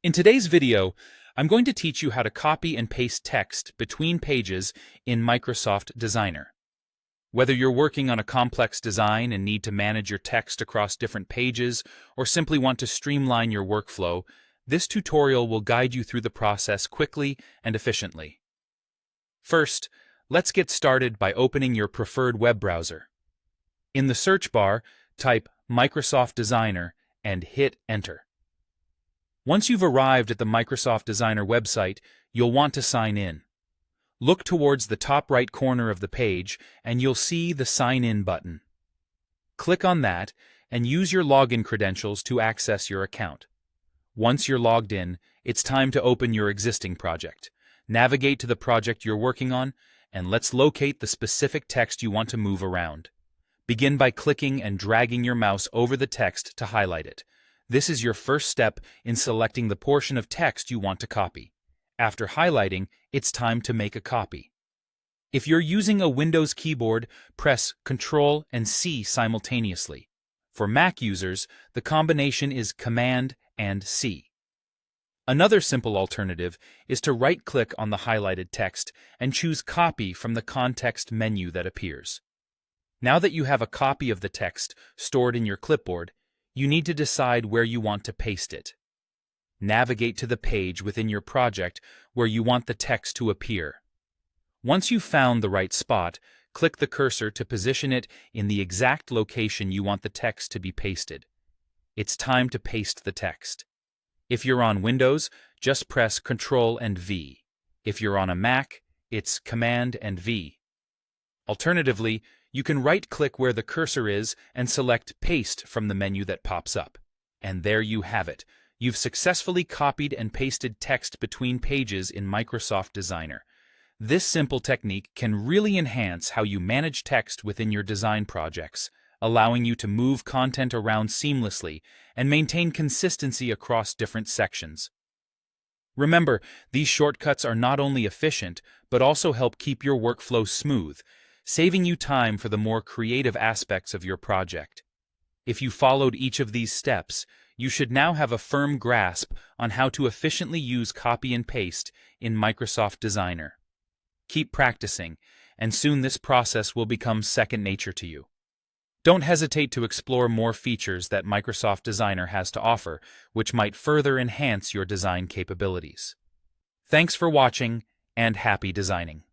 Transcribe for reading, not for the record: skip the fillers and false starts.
In today's video, I'm going to teach you how to copy and paste text between pages in Microsoft Designer. Whether you're working on a complex design and need to manage your text across different pages, or simply want to streamline your workflow, this tutorial will guide you through the process quickly and efficiently. First, let's get started by opening your preferred web browser. In the search bar, type Microsoft Designer and hit Enter. Once you've arrived at the Microsoft Designer website, you'll want to sign in. Look towards the top right corner of the page and you'll see the Sign In button. Click on that and use your login credentials to access your account. Once you're logged in, it's time to open your existing project. Navigate to the project you're working on, and let's locate the specific text you want to move around. Begin by clicking and dragging your mouse over the text to highlight it. This is your first step in selecting the portion of text you want to copy. After highlighting, it's time to make a copy. If you're using a Windows keyboard, press Ctrl and C simultaneously. For Mac users, the combination is Command and C. Another simple alternative is to right-click on the highlighted text and choose Copy from the context menu that appears. Now that you have a copy of the text stored in your clipboard, you need to decide where you want to paste it. Navigate to the page within your project where you want the text to appear. Once you've found the right spot, click the cursor to position it in the exact location you want the text to be pasted. It's time to paste the text. If you're on Windows, just press Ctrl and V. If you're on a Mac, it's Command and V. Alternatively, you can right-click where the cursor is and select Paste from the menu that pops up. And there you have it. You've successfully copied and pasted text between pages in Microsoft Designer. This simple technique can really enhance how you manage text within your design projects, allowing you to move content around seamlessly and maintain consistency across different sections. Remember, these shortcuts are not only efficient, but also help keep your workflow smooth, saving you time for the more creative aspects of your project. If you followed each of these steps, you should now have a firm grasp on how to efficiently use copy and paste in Microsoft Designer. Keep practicing, and soon this process will become second nature to you. Don't hesitate to explore more features that Microsoft Designer has to offer, which might further enhance your design capabilities. Thanks for watching, and happy designing.